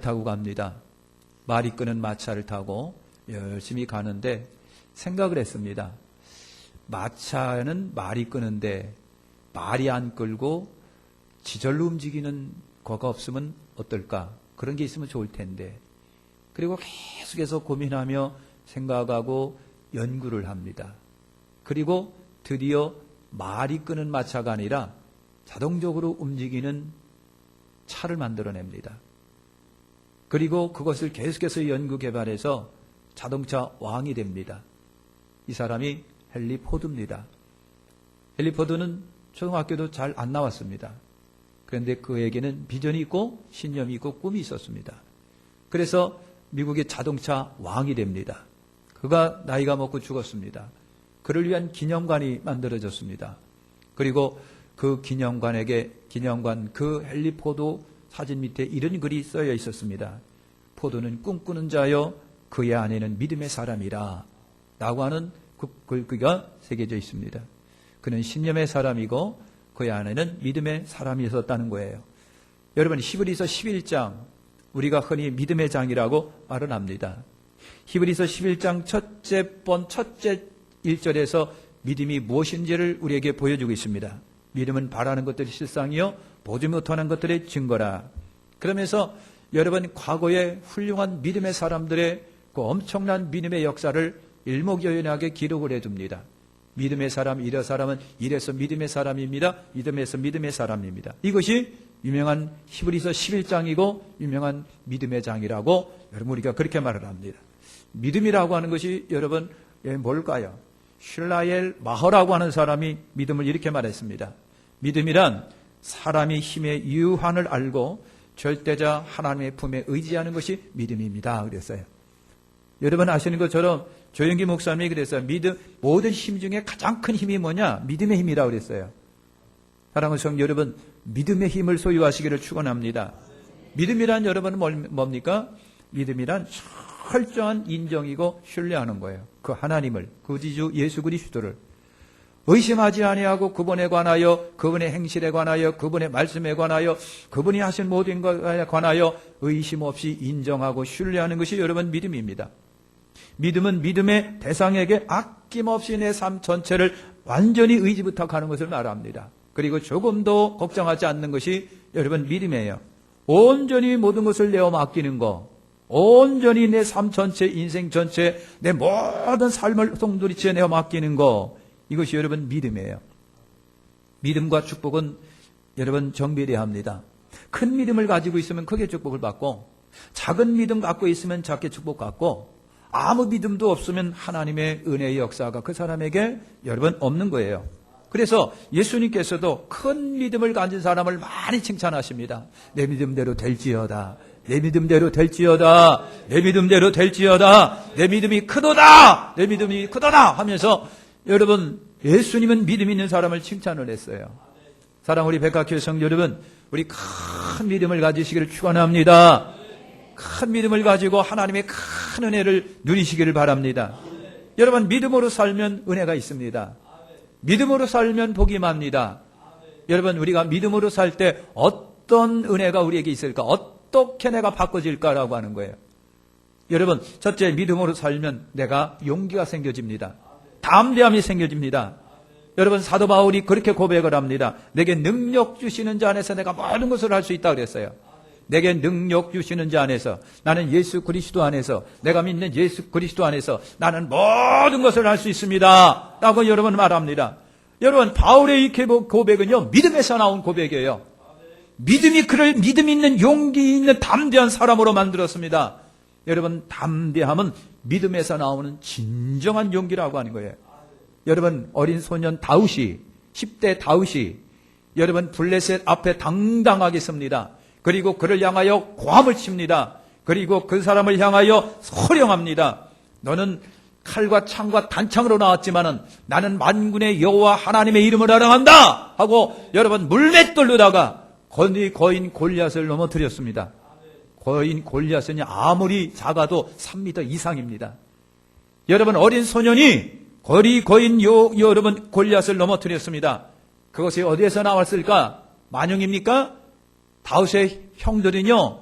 타고 갑니다. 말이 끄는 마차를 타고 열심히 가는데 생각을 했습니다. 마차는 말이 끄는데 말이 안 끌고 지절로 움직이는 거가 없으면 어떨까? 그런 게 있으면 좋을 텐데. 그리고 계속해서 고민하며 생각하고 연구를 합니다. 그리고 드디어 말이 끄는 마차가 아니라 자동적으로 움직이는 차를 만들어냅니다. 그리고 그것을 계속해서 연구 개발해서 자동차 왕이 됩니다. 이 사람이 헨리 포드입니다. 헨리 포드는 초등학교도 잘 안 나왔습니다. 그런데 그에게는 비전이 있고 신념이 있고 꿈이 있었습니다. 그래서 미국의 자동차 왕이 됩니다. 그가 나이가 먹고 죽었습니다. 그를 위한 기념관이 만들어졌습니다. 그리고 그 기념관 그 헨리 포드 사진 밑에 이런 글이 써여 있었습니다. 포도는 꿈꾸는 자여 그의 안에는 믿음의 사람이라 라고 하는 글귀가 새겨져 있습니다. 그는 신념의 사람이고 그의 안에는 믿음의 사람이 있었다는 거예요. 여러분 히브리서 11장 우리가 흔히 믿음의 장이라고 말을 합니다. 히브리서 11장 첫째 1절에서 믿음이 무엇인지를 우리에게 보여주고 있습니다. 믿음은 바라는 것들이 실상이요 보지 못하는 것들의 증거라. 그러면서 여러분 과거의 훌륭한 믿음의 사람들의 그 엄청난 믿음의 역사를 일목요연하게 기록을 해둡니다. 믿음의 사람, 이런 사람은 이래서 믿음의 사람입니다. 믿음에서 믿음의 사람입니다. 이것이 유명한 히브리서 11장이고 유명한 믿음의 장이라고 여러분 우리가 그렇게 말을 합니다. 믿음이라고 하는 것이 여러분 뭘까요? 슐라엘 마허라고 하는 사람이 믿음을 이렇게 말했습니다. 믿음이란 사람이 힘의 유한을 알고 절대자 하나님의 품에 의지하는 것이 믿음입니다. 그랬어요. 여러분 아시는 것처럼 조영기 목사님이 그랬어요. 모든 힘 중에 가장 큰 힘이 뭐냐? 믿음의 힘이라고 그랬어요. 사랑하는 성도 여러분, 믿음의 힘을 소유하시기를 축원합니다. 믿음이란 여러분은 뭡니까? 믿음이란 철저한 인정이고 신뢰하는 거예요. 그 하나님을, 구주주 예수 그리스도를 의심하지 아니하고 그분에 관하여, 그분의 행실에 관하여, 그분의 말씀에 관하여, 그분이 하신 모든 것에 관하여 의심 없이 인정하고 신뢰하는 것이 여러분 믿음입니다. 믿음은 믿음의 대상에게 아낌없이 내 삶 전체를 완전히 의지부탁하는 것을 말합니다. 그리고 조금도 걱정하지 않는 것이 여러분 믿음이에요. 온전히 모든 것을 내어 맡기는 거, 온전히 내 삶 전체, 인생 전체, 내 모든 삶을 송두리째 내어 맡기는 거, 이것이 여러분 믿음이에요. 믿음과 축복은 여러분 정비례합니다. 큰 믿음을 가지고 있으면 크게 축복을 받고, 작은 믿음 갖고 있으면 작게 축복 받고, 아무 믿음도 없으면 하나님의 은혜의 역사가 그 사람에게 여러분 없는 거예요. 그래서 예수님께서도 큰 믿음을 가진 사람을 많이 칭찬하십니다. 내 믿음대로 될지어다. 내 믿음대로 될지어다. 내 믿음대로 될지어다. 내 믿음이 크도다. 내 믿음이 크도다 하면서 여러분 예수님은 믿음 있는 사람을 칭찬을 했어요. 사랑 우리 백학교회 성도 여러분, 우리 큰 믿음을 가지시기를 축원합니다. 큰 믿음을 가지고 하나님의 큰 은혜를 누리시기를 바랍니다. 여러분 믿음으로 살면 은혜가 있습니다. 믿음으로 살면 복이 맙니다. 여러분 우리가 믿음으로 살 때 어떤 은혜가 우리에게 있을까? 어떻게 내가 바꿔질까라고 하는 거예요. 여러분 첫째 믿음으로 살면 내가 용기가 생겨집니다. 담대함이 생겨집니다. 여러분 사도 바울이 그렇게 고백을 합니다. 내게 능력 주시는 자 안에서 내가 모든 것을 할 수 있다 그랬어요. 내게 능력 주시는 자 안에서, 나는 예수 그리스도 안에서, 내가 믿는 예수 그리스도 안에서 나는 모든 것을 할 수 있습니다 라고 여러분 말합니다. 여러분 바울의 이 고백은요 믿음에서 나온 고백이에요. 믿음이 그를 믿음 있는 용기 있는 담대한 사람으로 만들었습니다. 여러분 담대함은 믿음에서 나오는 진정한 용기라고 하는 거예요. 여러분 어린 소년 다윗이 10대 다윗이 여러분 블레셋 앞에 당당하게 섭니다. 그리고 그를 향하여 고함을 칩니다. 그리고 그 사람을 향하여 소령합니다. 너는 칼과 창과 단창으로 나왔지만은 나는 만군의 여호와 하나님의 이름을 알아간다 하고 여러분 물맷돌로다가 거인 골리앗을 넘어뜨렸습니다. 거인 골리앗은 아무리 작아도 3m 이상입니다. 여러분 어린 소년이 거인 여러분 골리앗을 넘어뜨렸습니다. 그것이 어디에서 나왔을까? 만용입니까? 다윗의 형들은요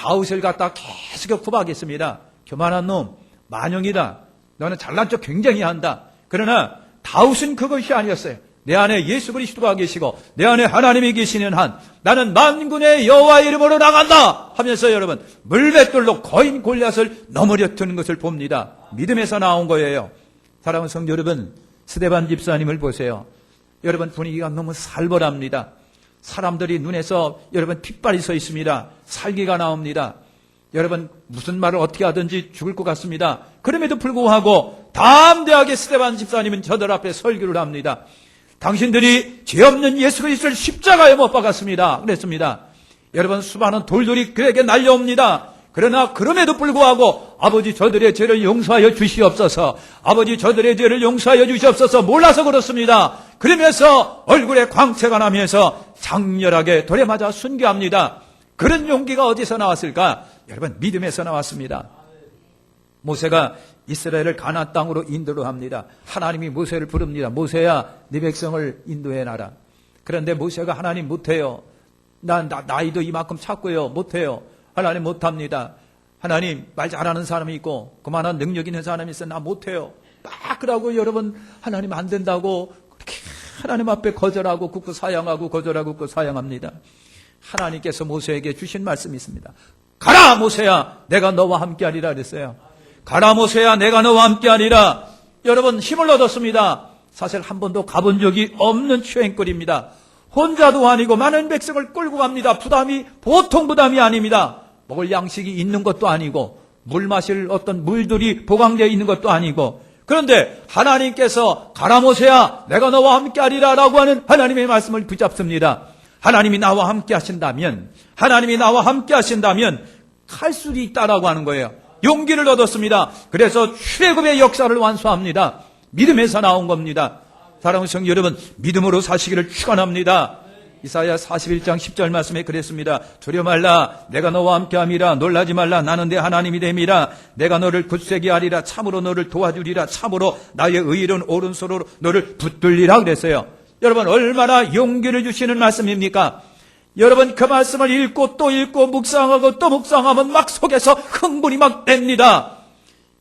다윗을 갖다 계속 구박했습니다. 교만한 놈, 만영이다. 너는 잘난 척 굉장히 한다. 그러나 다윗은 그것이 아니었어요. 내 안에 예수 그리스도가 계시고 내 안에 하나님이 계시는 한 나는 만군의 여호와의 이름으로 나간다 하면서 여러분 물맷돌로 거인 골리앗을 넘어뜨리는 것을 봅니다. 믿음에서 나온 거예요. 사랑하는 성도 여러분, 스데반 집사님을 보세요. 여러분 분위기가 너무 살벌합니다. 사람들이 눈에서 여러분 핏발이 서 있습니다. 살기가 나옵니다. 여러분 무슨 말을 어떻게 하든지 죽을 것 같습니다. 그럼에도 불구하고 담대하게 스데반 집사님은 저들 앞에 설교를 합니다. 당신들이 죄 없는 예수 그리스도를 십자가에 못 박았습니다. 그랬습니다. 여러분 수많은 돌들이 그에게 날려옵니다. 그러나 그럼에도 불구하고 아버지 저들의 죄를 용서하여 주시옵소서, 아버지 저들의 죄를 용서하여 주시옵소서, 몰라서 그렇습니다. 그러면서 얼굴에 광채가 나면서 장렬하게 돌에 맞아 순교합니다. 그런 용기가 어디서 나왔을까? 여러분 믿음에서 나왔습니다. 모세가 이스라엘을 가나안 땅으로 인도를 합니다. 하나님이 모세를 부릅니다. 모세야 네 백성을 인도해 놔라. 그런데 모세가 하나님 못해요. 나이도 이만큼 찼고요. 못해요. 하나님 못합니다. 하나님 말 잘하는 사람이 있고 그만한 능력 있는 사람이 있어. 나 못해요. 막 그러고 여러분 하나님 안 된다고 그렇게 하나님 앞에 거절하고 굳고 사양하고 거절하고 굳고 사양합니다. 하나님께서 모세에게 주신 말씀이 있습니다. 가라 모세야 내가 너와 함께하리라 그랬어요. 가라 모세야 내가 너와 함께하리라. 여러분 힘을 얻었습니다. 사실 한 번도 가본 적이 없는 추행거리입니다. 혼자도 아니고 많은 백성을 끌고 갑니다. 부담이 보통 부담이 아닙니다. 먹을 양식이 있는 것도 아니고 물 마실 어떤 물들이 보강되어 있는 것도 아니고, 그런데 하나님께서 가라 모세야 내가 너와 함께하리라 라고 하는 하나님의 말씀을 붙잡습니다. 하나님이 나와 함께 하신다면 할 수 있다라고 하는 거예요. 용기를 얻었습니다. 그래서 출애굽의 역사를 완수합니다. 믿음에서 나온 겁니다. 사랑하는 성도 여러분, 믿음으로 사시기를 축원합니다. 이사야 41장 10절 말씀에 그랬습니다. 두려 말라 내가 너와 함께함이라. 놀라지 말라 나는 내 하나님이 됨이라. 내가 너를 굳세게 하리라. 참으로 너를 도와주리라. 참으로 나의 의로운 오른손으로 너를 붙들리라 그랬어요. 여러분 얼마나 용기를 주시는 말씀입니까? 여러분 그 말씀을 읽고 또 읽고 묵상하고 또 묵상하면 막 속에서 흥분이 막 냅니다.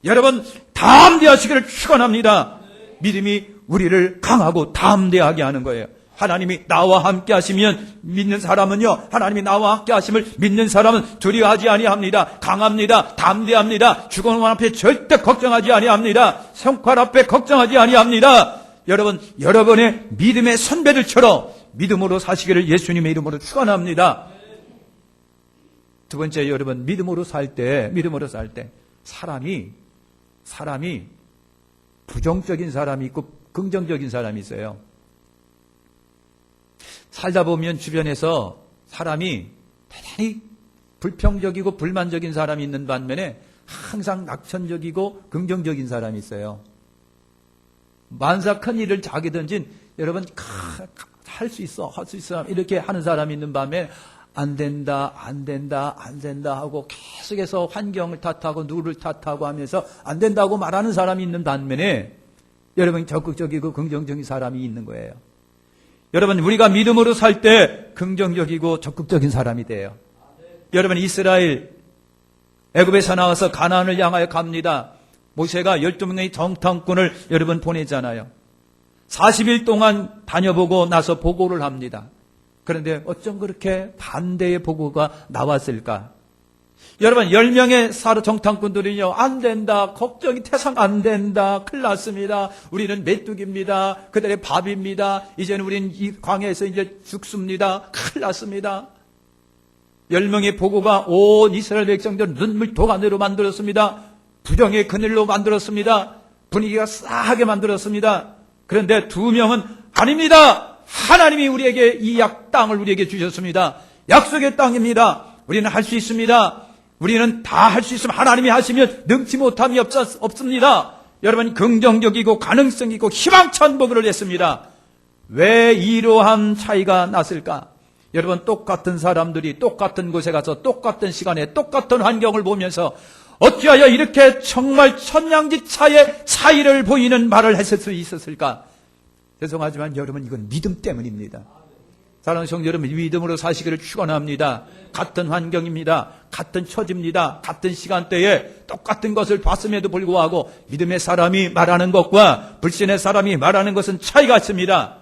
여러분 담대하시기를 축원합니다. 믿음이 우리를 강하고 담대하게 하는 거예요. 하나님이 나와 함께 하시면 믿는 사람은요, 하나님이 나와 함께 하심을 믿는 사람은 두려워하지 아니합니다. 강합니다. 담대합니다. 죽음 앞에 절대 걱정하지 아니합니다. 성과 앞에 걱정하지 아니합니다. 여러분 여러분의 믿음의 선배들처럼 믿음으로 사시기를 예수님의 이름으로 축원합니다. 두 번째, 여러분 믿음으로 살 때 사람이 부정적인 사람이 있고 긍정적인 사람이 있어요. 살다 보면 주변에서 사람이 대단히 불평적이고 불만적인 사람이 있는 반면에 항상 낙천적이고 긍정적인 사람이 있어요. 만사 큰 일을 자기 던진 여러분 할 수 있어 이렇게 하는 사람이 있는 반면에 안 된다 하고 계속해서 환경을 탓하고 누구를 탓하고 하면서 안 된다고 말하는 사람이 있는 반면에 여러분 적극적이고 긍정적인 사람이 있는 거예요. 여러분 우리가 믿음으로 살 때 긍정적이고 적극적인 사람이 돼요. 여러분 이스라엘 애굽에서 나와서 가나안을 향하여 갑니다. 모세가 12명의 정탐꾼을 여러분 보내잖아요. 40일 동안 다녀보고 나서 보고를 합니다. 그런데 어쩜 그렇게 반대의 보고가 나왔을까? 여러분 10명의 정탐꾼들이요, 안 된다, 걱정이 태산 안 된다, 큰일 났습니다, 우리는 메뚜기입니다, 그들의 밥입니다, 이제는 우리는 이 광야에서 이제 죽습니다, 큰일 났습니다. 10명의 보고가 온 이스라엘 백성들 눈물 도가니로 만들었습니다. 부정의 그늘로 만들었습니다. 분위기가 싸하게 만들었습니다. 그런데 2명은 아닙니다. 하나님이 우리에게 이 땅을 우리에게 주셨습니다. 약속의 땅입니다. 우리는 할 수 있습니다. 우리는 다 할 수 있으면 하나님이 하시면 능치 못함이 없습니다. 여러분 긍정적이고 가능성 있고 희망찬 보고를 했습니다. 왜 이러한 차이가 났을까? 여러분 똑같은 사람들이 똑같은 곳에 가서 똑같은 시간에 똑같은 환경을 보면서 어찌하여 이렇게 정말 천냥지차의 차이를 보이는 말을 했을 수 있었을까? 죄송하지만 여러분 이건 믿음 때문입니다. 사랑하는 성도 여러분, 믿음으로 사시기를 축원합니다. 같은 환경입니다. 같은 처지입니다. 같은 시간대에 똑같은 것을 봤음에도 불구하고 믿음의 사람이 말하는 것과 불신의 사람이 말하는 것은 차이가 있습니다.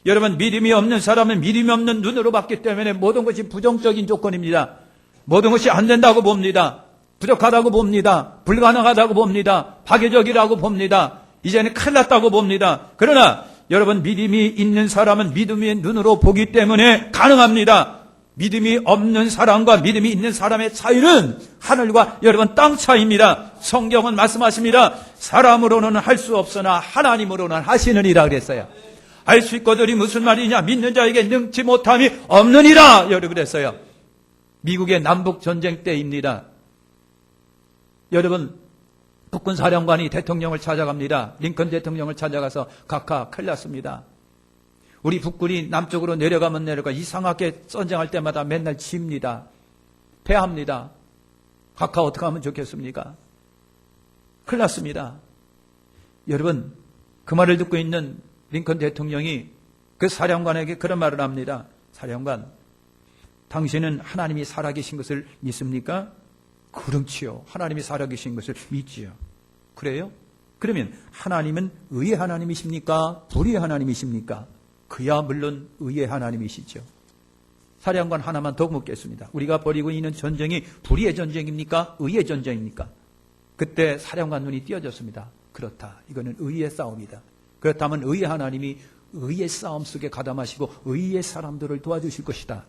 여러분, 믿음이 없는 사람은 믿음이 없는 눈으로 봤기 때문에 모든 것이 부정적인 조건입니다. 모든 것이 안 된다고 봅니다. 부족하다고 봅니다. 불가능하다고 봅니다. 파괴적이라고 봅니다. 이제는 큰일 났다고 봅니다. 그러나 여러분, 믿음이 있는 사람은 믿음의 눈으로 보기 때문에 가능합니다. 믿음이 없는 사람과 믿음이 있는 사람의 차이는 하늘과 여러분 땅 차이입니다. 성경은 말씀하십니다. 사람으로는 할 수 없으나 하나님으로는 하시느니라 그랬어요. 알 수 있거든이 무슨 말이냐? 믿는 자에게 능치 못함이 없느니라 여러분 그랬어요. 미국의 남북 전쟁 때입니다. 여러분, 북군 사령관이 대통령을 찾아갑니다. 링컨 대통령을 찾아가서 각하 큰일 났습니다. 우리 북군이 남쪽으로 내려가면 내려가 이상하게 전쟁할 때마다 맨날 집니다. 패합니다. 각하 어떻게 하면 좋겠습니까? 큰일 났습니다. 여러분, 그 말을 듣고 있는 링컨 대통령이 그 사령관에게 그런 말을 합니다. 사령관, 당신은 하나님이 살아계신 것을 믿습니까? 그렇지요. 하나님이 살아계신 것을 믿지요. 그래요? 그러면 하나님은 의의 하나님이십니까? 불의의 하나님이십니까? 그야 물론 의의 하나님이시죠. 사령관 하나만 더 묻겠습니다. 우리가 벌이고 있는 전쟁이 불의의 전쟁입니까? 의의 전쟁입니까? 그때 사령관 눈이 띄어졌습니다. 그렇다. 이거는 의의 싸움이다. 그렇다면 의의 하나님이 의의 싸움 속에 가담하시고 의의 사람들을 도와주실 것이다.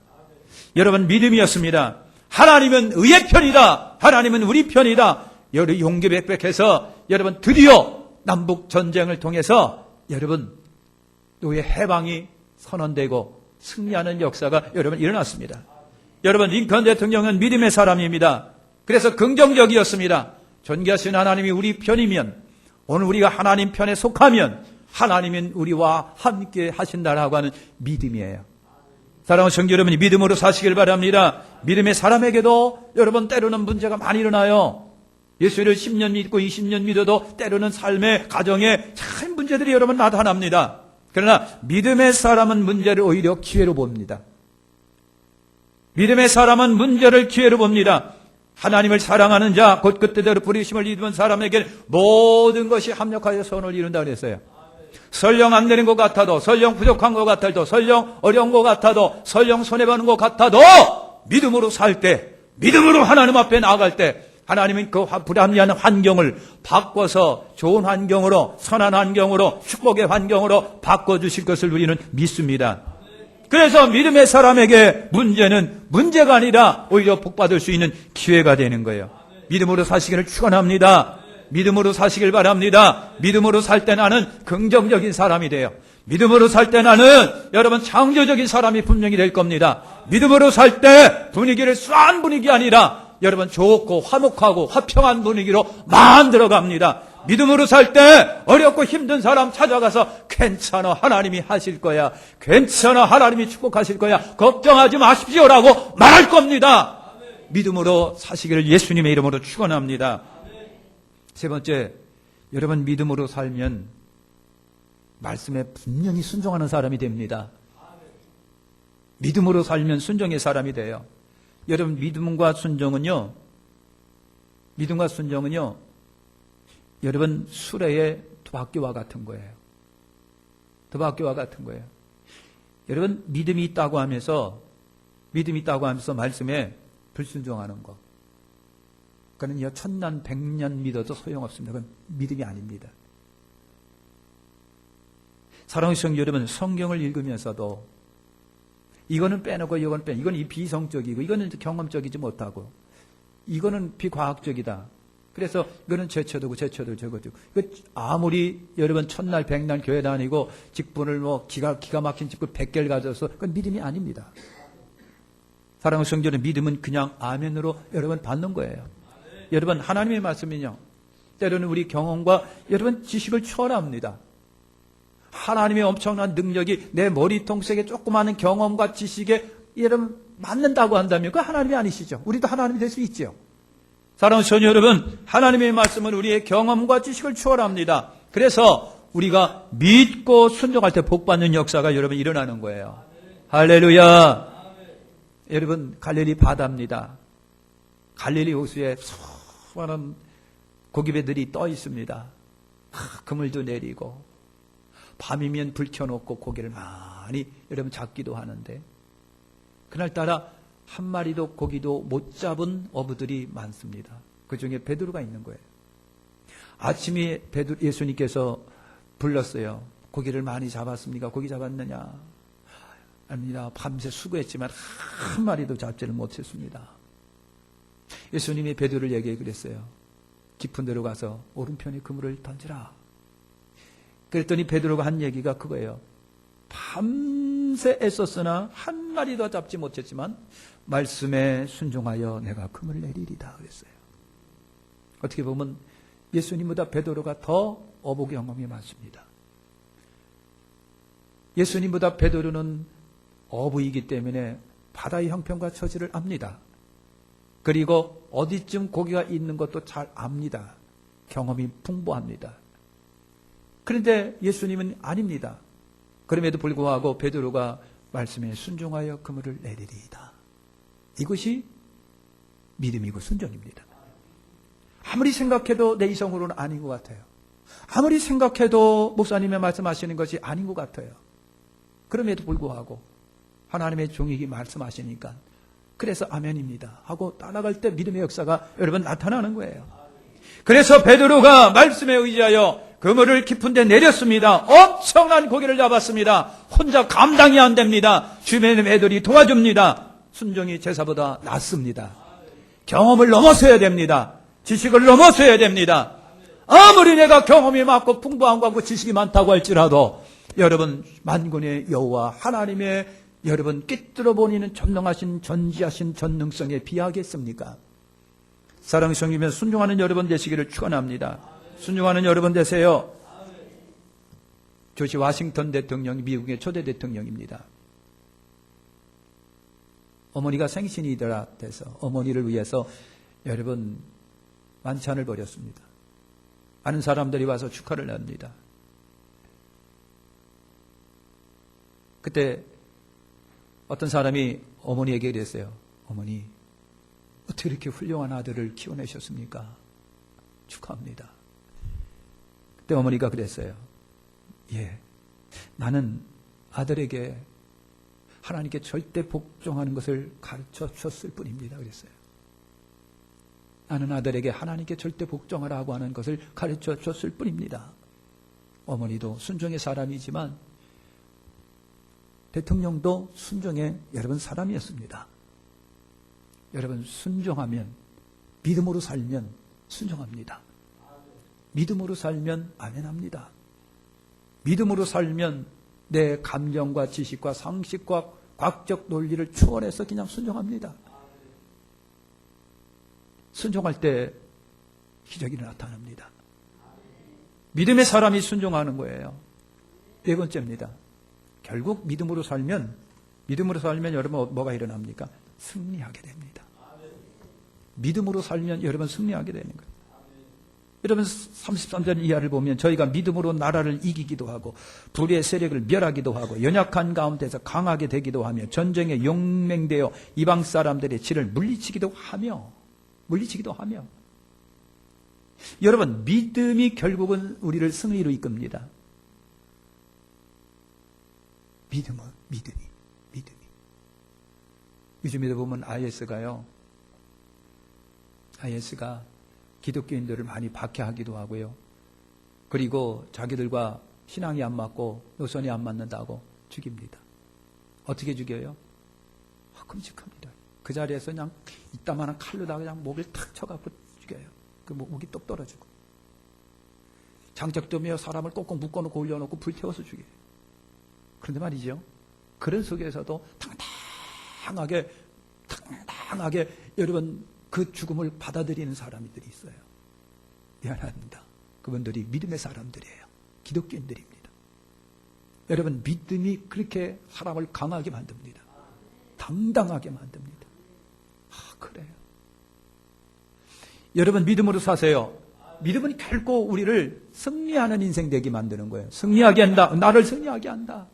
여러분, 믿음이었습니다. 하나님은 의의 편이다. 하나님은 우리 편이다. 여러분, 용기백백해서 여러분 드디어 남북 전쟁을 통해서 여러분 노예 해방이 선언되고 승리하는 역사가 여러분 일어났습니다. 여러분, 링컨 대통령은 믿음의 사람입니다. 그래서 긍정적이었습니다. 존귀하신 하나님이 우리 편이면, 오늘 우리가 하나님 편에 속하면 하나님은 우리와 함께 하신다라고 하는 믿음이에요. 사랑하는 성도 여러분이 믿음으로 사시길 바랍니다. 믿음의 사람에게도 여러분 때로는 문제가 많이 일어나요. 예수를 10년 믿고 20년 믿어도 때로는 삶의 가정에 참 문제들이 여러분 나타납니다. 그러나 믿음의 사람은 문제를 오히려 기회로 봅니다. 믿음의 사람은 문제를 기회로 봅니다. 하나님을 사랑하는 자, 곧 그때대로 부르심을 입은 사람에게 모든 것이 합력하여 선을 이룬다 그랬어요. 설령 안 되는 것 같아도, 설령 부족한 것 같아도, 설령 어려운 것 같아도, 설령 손해보는 것 같아도 믿음으로 살 때, 믿음으로 하나님 앞에 나아갈 때 하나님은 그 불합리한 환경을 바꿔서 좋은 환경으로, 선한 환경으로, 축복의 환경으로 바꿔주실 것을 우리는 믿습니다. 그래서 믿음의 사람에게 문제는 문제가 아니라 오히려 복받을 수 있는 기회가 되는 거예요. 믿음으로 사시기를 축원합니다. 믿음으로 사시길 바랍니다. 믿음으로 살 때 나는 긍정적인 사람이 돼요. 믿음으로 살 때 나는 여러분 창조적인 사람이 분명히 될 겁니다. 믿음으로 살 때 분위기를 싼 분위기 아니라 여러분 좋고 화목하고 화평한 분위기로 만들어갑니다. 믿음으로 살 때 어렵고 힘든 사람 찾아가서 괜찮아, 하나님이 하실 거야. 괜찮아, 하나님이 축복하실 거야. 걱정하지 마십시오라고 말할 겁니다. 믿음으로 사시기를 예수님의 이름으로 축원합니다. 세 번째, 여러분 믿음으로 살면 말씀에 분명히 순종하는 사람이 됩니다. 믿음으로 살면 순종의 사람이 돼요. 여러분 믿음과 순종은요, 여러분 수레의 두바퀴와 같은 거예요. 두바퀴와 같은 거예요. 여러분 믿음이 있다고 하면서 말씀에 불순종하는 거, 그거는요 천년 백년 믿어도 소용없습니다. 그건 믿음이 아닙니다. 사랑하는 성도 여러분, 성경을 읽으면서도 이거는 빼놓고 이거는 빼, 이건 비성적이고 이거는 경험적이지 못하고 이거는 비과학적이다. 그래서 이거는 제쳐두고 저거두고. 아무리 여러분 천날 백날 교회 다니고 직분을 뭐 기가 막힌 직분 100개를 가져서 그건 믿음이 아닙니다. 사랑하는 성도 여러분, 믿음은 그냥 아멘으로 여러분 받는 거예요. 여러분 하나님의 말씀은요 때로는 우리 경험과 여러분 지식을 초월합니다. 하나님의 엄청난 능력이 내 머리통 속에 조그마한 경험과 지식에 여러분 맞는다고 한다면 그 하나님이 아니시죠. 우리도 하나님이 될 수 있죠. 사랑하는 성도 여러분, 하나님의 말씀은 우리의 경험과 지식을 초월합니다. 그래서 우리가 믿고 순종할 때 복받는 역사가 여러분 일어나는 거예요. 할렐루야. 여러분, 갈릴리 바다입니다. 갈릴리 호수에 수많은 고기배들이 떠 있습니다. 그물도 내리고 밤이면 불 켜놓고 고기를 많이 여러분 잡기도 하는데, 그날따라 한 마리도 고기도 못 잡은 어부들이 많습니다. 그 중에 베드로가 있는 거예요. 아침에 예수님께서 불렀어요. 고기를 많이 잡았습니까? 고기 잡았느냐? 아닙니다. 밤새 수고했지만 한 마리도 잡지를 못했습니다. 예수님이 베드로를 얘기해 그랬어요. 깊은 데로 가서 오른편에 그물을 던지라. 그랬더니 베드로가 한 얘기가 그거예요. 밤새 애썼으나 한 마리도 잡지 못했지만 말씀에 순종하여 내가 그물을 내리리다 그랬어요. 어떻게 보면 예수님보다 베드로가 더 어부 경험이 많습니다. 예수님보다 베드로는 어부이기 때문에 바다의 형편과 처지를 압니다. 그리고 어디쯤 고기가 있는 것도 잘 압니다. 경험이 풍부합니다. 그런데 예수님은 아닙니다. 그럼에도 불구하고 베드로가 말씀에 순종하여 그물을 내리리이다. 이것이 믿음이고 순종입니다. 아무리 생각해도 내 이성으로는 아닌 것 같아요. 아무리 생각해도 목사님의 말씀하시는 것이 아닌 것 같아요. 그럼에도 불구하고 하나님의 종이 말씀하시니까 그래서 아멘입니다 하고 따라갈 때 믿음의 역사가 여러분 나타나는 거예요. 그래서 베드로가 말씀에 의지하여 그물을 깊은 데 내렸습니다. 엄청난 고기를 잡았습니다. 혼자 감당이 안 됩니다. 주변의 애들이 도와줍니다. 순종이 제사보다 낫습니다. 경험을 넘어서야 됩니다. 지식을 넘어서야 됩니다. 아무리 내가 경험이 많고 풍부한 거고 지식이 많다고 할지라도 여러분 만군의 여호와 하나님의 여러분 꿰뚫어 보이는 전능하신 전지하신 전능성에 비하겠습니까? 사랑의 성이면 순종하는 여러분 되시기를 축원합니다. 순종하는 여러분 되세요. 조지 워싱턴 대통령이 미국의 초대 대통령입니다. 어머니가 생신이더라 돼서 어머니를 위해서 여러분 만찬을 벌였습니다. 많은 사람들이 와서 축하를 합니다. 그때 어떤 사람이 어머니에게 이랬어요. 어머니, 어떻게 이렇게 훌륭한 아들을 키워내셨습니까? 축하합니다. 그때 어머니가 그랬어요. 예, 나는 아들에게 하나님께 절대 복종하는 것을 가르쳐 줬을 뿐입니다. 그랬어요. 나는 아들에게 하나님께 절대 복종하라고 하는 것을 가르쳐 줬을 뿐입니다. 어머니도 순종의 사람이지만 대통령도 순종의 여러분 사람이었습니다. 여러분 순종하면 믿음으로 살면 순종합니다. 믿음으로 살면 아멘합니다. 믿음으로 살면 내 감정과 지식과 상식과 과학적 논리를 초월해서 그냥 순종합니다. 순종할 때 기적이 나타납니다. 믿음의 사람이 순종하는 거예요. 네 번째입니다. 결국 믿음으로 살면 여러분 뭐가 일어납니까? 승리하게 됩니다. 믿음으로 살면 여러분 승리하게 되는 거예요. 여러분 33절 이하를 보면 저희가 믿음으로 나라를 이기기도 하고 불의의 세력을 멸하기도 하고 연약한 가운데서 강하게 되기도 하며 전쟁에 용맹되어 이방 사람들의 질을 물리치기도 하며 여러분 믿음이 결국은 우리를 승리로 이끕니다. 믿음이. 요즘에도 보면 IS가 기독교인들을 많이 박해하기도 하고요. 그리고 자기들과 신앙이 안 맞고 노선이 안 맞는다고 죽입니다. 어떻게 죽여요? 끔찍합니다. 그 자리에서 그냥 이따만한 칼로다가 그냥 목을 탁 쳐갖고 죽여요. 그 목이 똑 떨어지고. 장작도며 사람을 꼭꼭 묶어놓고 올려놓고 불태워서 죽여요. 그런데 말이죠. 그런 속에서도 당당하게 여러분 그 죽음을 받아들이는 사람들이 있어요. 미안합니다. 그분들이 믿음의 사람들이에요. 기독교인들입니다. 여러분 믿음이 그렇게 사람을 강하게 만듭니다. 당당하게 만듭니다. 그래요. 여러분 믿음으로 사세요. 믿음은 결코 우리를 승리하는 인생 되게 만드는 거예요. 승리하게 한다. 나를 승리하게 한다.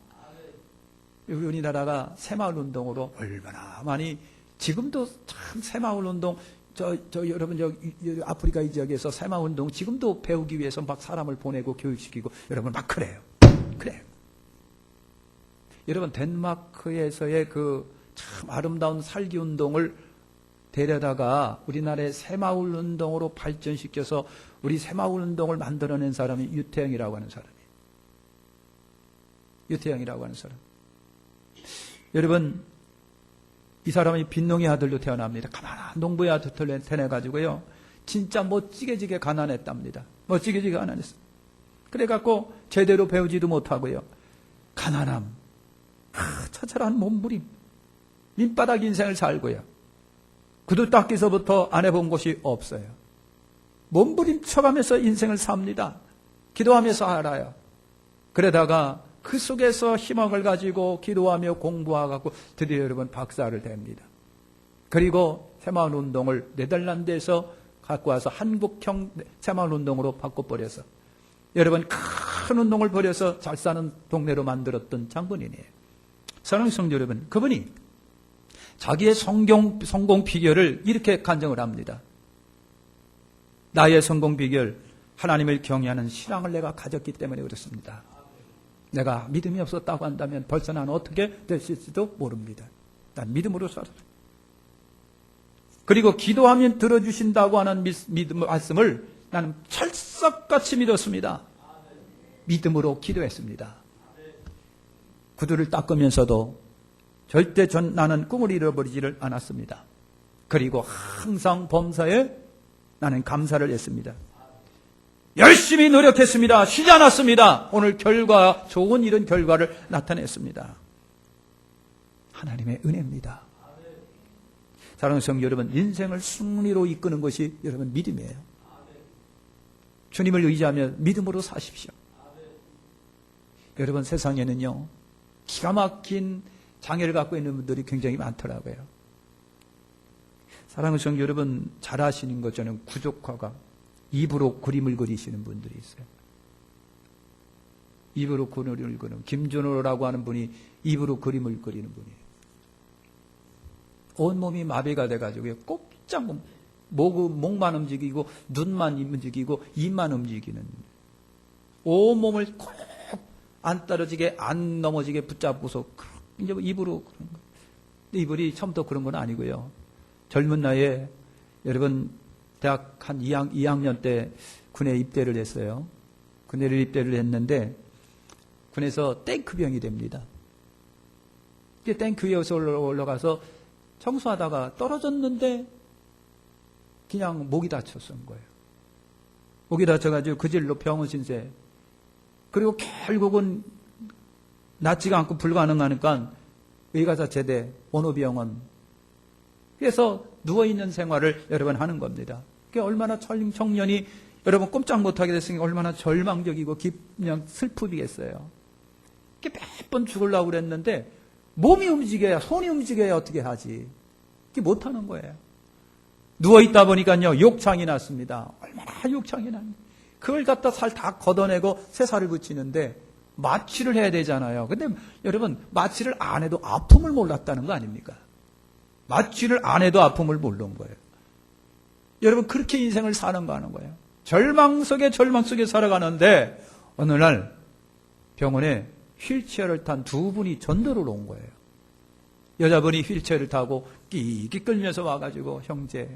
우리나라가 새마을 운동으로 얼마나 많이, 지금도 참 새마을 운동, 여러분, 아프리카 이 지역에서 새마을 운동 지금도 배우기 위해서 막 사람을 보내고 교육시키고, 여러분 막 그래요. 그래요. 여러분, 덴마크에서의 그 참 아름다운 살기 운동을 데려다가 우리나라의 새마을 운동으로 발전시켜서 우리 새마을 운동을 만들어낸 사람이 유태영이라고 하는 사람이에요. 유태영이라고 하는 사람. 여러분, 이 사람이 빈농의 아들로 태어납니다. 가만한 농부의 아들로 태어나가지고요, 진짜 멋지게 가난했답니다. 멋지게 가난했어. 그래갖고 제대로 배우지도 못하고요, 가난함, 처절한 몸부림, 밑바닥 인생을 살고요, 구두 닦기서부터 안 해본 곳이 없어요. 몸부림 쳐가면서 인생을 삽니다. 기도하면서 알아요. 그러다가 그 속에서 희망을 가지고 기도하며 공부하고 드디어 여러분 박사를 댑니다. 그리고 새마을 운동을 네덜란드에서 갖고 와서 한국형 새마을 운동으로 바꿔버려서 여러분 큰 운동을 벌여서 잘 사는 동네로 만들었던 장본인이에요. 사랑하는 성도 여러분, 그분이 자기의 성공 비결을 이렇게 간증을 합니다. 나의 성공 비결, 하나님을 경외하는 신앙을 내가 가졌기 때문에 그렇습니다. 내가 믿음이 없었다고 한다면 벌써 나는 어떻게 됐을지도 모릅니다. 난 믿음으로 살아요. 그리고 기도하면 들어주신다고 하는 믿음 말씀을 나는 철석같이 믿었습니다. 믿음으로 기도했습니다. 구두를 닦으면서도 절대 나는 꿈을 잃어버리지를 않았습니다. 그리고 항상 범사에 나는 감사를 했습니다. 열심히 노력했습니다. 쉬지 않았습니다. 오늘 결과, 좋은 이런 결과를 나타냈습니다. 하나님의 은혜입니다. 사랑하는 성도 여러분, 인생을 승리로 이끄는 것이 여러분 믿음이에요. 주님을 의지하며 믿음으로 사십시오. 여러분, 세상에는요, 기가 막힌 장애를 갖고 있는 분들이 굉장히 많더라고요. 사랑하는 성도 여러분, 잘 아시는 것처럼 구족화가 입으로 그림을 그리시는 분들이 있어요. 입으로 그림을 그리는, 김준호라고 하는 분이 입으로 그림을 그리는 분이에요. 온몸이 마비가 돼가지고 꼼짝 목만 움직이고 눈만 움직이고 입만 움직이는, 온몸을 꼭 안 떨어지게 안 넘어지게 붙잡고서 이제 입으로 그런 거. 이분이 처음부터 그런 건 아니고요. 젊은 나이에 여러분 대학 한 2학년 때 군에 입대를 했어요. 군에를 입대를 했는데 군에서 탱크병이 됩니다. 탱크 위에서 올라가서 청소하다가 떨어졌는데 그냥 목이 다쳤어 거예요. 목이 다쳐가지고 그 질로 병원 신세. 그리고 결국은 낫지가 않고 불가능하니까 의가사 제대 원호병원. 그래서 누워있는 생활을 여러분 하는 겁니다. 그게 얼마나 청년이 여러분 꼼짝 못하게 됐으니 얼마나 절망적이고 그냥 슬프겠어요. 몇 번 죽으려고 그랬는데 몸이 움직여야, 손이 움직여야 어떻게 하지. 그게 못하는 거예요. 누워있다 보니까요, 욕창이 났습니다. 얼마나 욕창이 납니다. 그걸 갖다 살 다 걷어내고 새 살을 붙이는데 마취를 해야 되잖아요. 근데 여러분, 마취를 안 해도 아픔을 몰랐다는 거 아닙니까? 마취를 안 해도 아픔을 모르는 거예요. 여러분, 그렇게 인생을 사는 거 하는 거예요. 절망 속에 살아가는데 어느 날 병원에 휠체어를 탄 두 분이 전도를 온 거예요. 여자분이 휠체어를 타고 끼끼 끌면서 와가지고, 형제,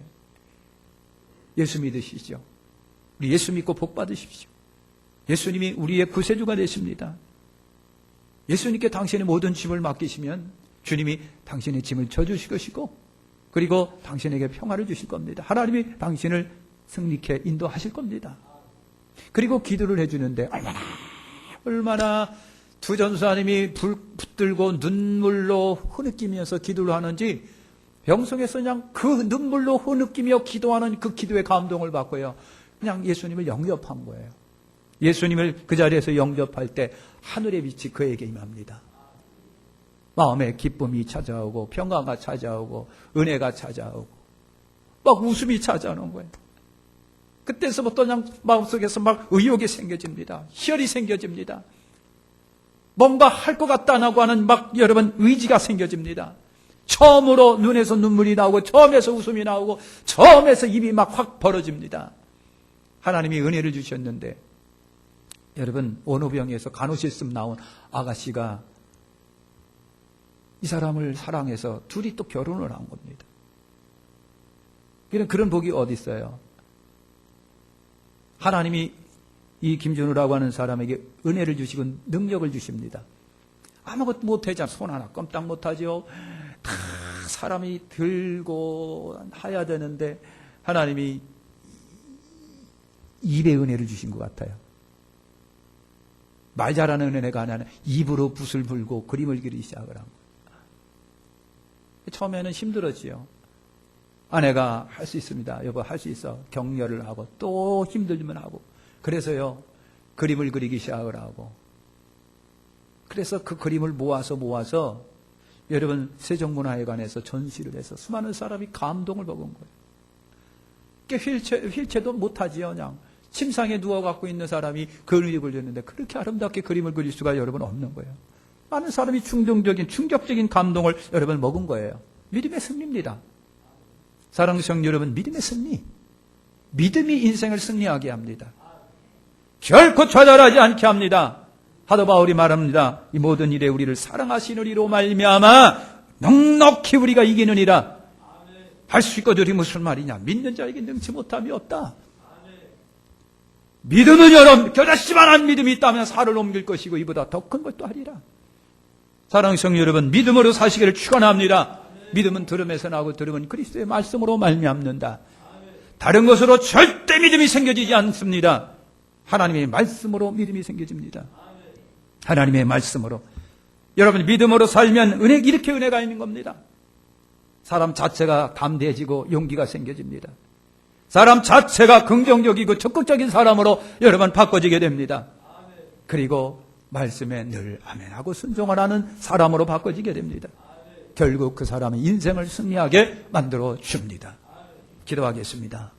예수 믿으시죠? 우리 예수 믿고 복 받으십시오. 예수님이 우리의 구세주가 되십니다. 예수님께 당신의 모든 짐을 맡기시면 주님이 당신의 짐을 져주실 것이고, 그리고 당신에게 평화를 주실 겁니다. 하나님이 당신을 승리케 인도하실 겁니다. 그리고 기도를 해주는데 얼마나 두 전사님이 붙들고 눈물로 흐느끼면서 기도를 하는지, 병석에서 그냥 그 눈물로 흐느끼며 기도하는 그 기도의 감동을 받고요, 그냥 예수님을 영접한 거예요. 예수님을 그 자리에서 영접할 때 하늘의 빛이 그에게 임합니다. 마음에 기쁨이 찾아오고 평화가 찾아오고 은혜가 찾아오고 막 웃음이 찾아오는 거예요. 그때서부터 그냥 마음속에서 막 의욕이 생겨집니다. 희열이 생겨집니다. 뭔가 할 것 같다고 하는 막 여러분 의지가 생겨집니다. 처음으로 눈에서 눈물이 나오고 처음에서 웃음이 나오고 처음에서 입이 막 확 벌어집니다. 하나님이 은혜를 주셨는데 여러분 원호병에서 간호실습 나온 아가씨가 이 사람을 사랑해서 둘이 또 결혼을 한 겁니다. 그런 복이 어디 있어요? 하나님이 이 김준우라고 하는 사람에게 은혜를 주시고 능력을 주십니다. 아무것도 못하잖아. 손 하나 껌딱 못하죠. 다 사람이 들고 해야 되는데 하나님이 입에 은혜를 주신 것 같아요. 말 잘하는 은혜가 아니라 입으로 붓을 불고 그림을 그리기 시작을 한 거예요. 처음에는 힘들었지요. 아내가 할 수 있습니다. 여보 할 수 있어. 격려를 하고 또 힘들면 하고 그래서요 그림을 그리기 시작을 하고 그래서 그 그림을 모아서 여러분 세종문화회관에서 전시를 해서 수많은 사람이 감동을 먹은 거예요. 휠체도 못하지요. 그냥 침상에 누워갖고 있는 사람이 그림을 그렸는데 그렇게 아름답게 그림을 그릴 수가 여러분 없는 거예요. 많은 사람이 충격적인 감동을 여러분 먹은 거예요. 믿음의 승리입니다. 사랑하는 성도 여러분, 믿음의 승리. 믿음이 인생을 승리하게 합니다. 결코 좌절하지 않게 합니다. 사도 바울이 말합니다. 이 모든 일에 우리를 사랑하시는 이로 말미암아 넉넉히 우리가 이기느니라. 할 수 있거든이 무슨 말이냐. 믿는 자에게 능치 못함이 없다. 믿음은 여러분 겨자씨만한 믿음이 있다면 산을 옮길 것이고 이보다 더 큰 것도 하리라. 사랑하는 성도 여러분, 믿음으로 사시기를 축원합니다. 믿음은 들음에서 나고 들음은 그리스도의 말씀으로 말미암는다. 다른 것으로 절대 믿음이 생겨지지 않습니다. 하나님의 말씀으로 믿음이 생겨집니다. 하나님의 말씀으로. 여러분 믿음으로 살면 이렇게 은혜가 있는 겁니다. 사람 자체가 담대해지고 용기가 생겨집니다. 사람 자체가 긍정적이고 적극적인 사람으로 여러분 바꿔지게 됩니다. 그리고 말씀에 늘 아멘하고 순종하라는 사람으로 바꿔지게 됩니다. 결국 그 사람의 인생을 승리하게 만들어 줍니다. 기도하겠습니다.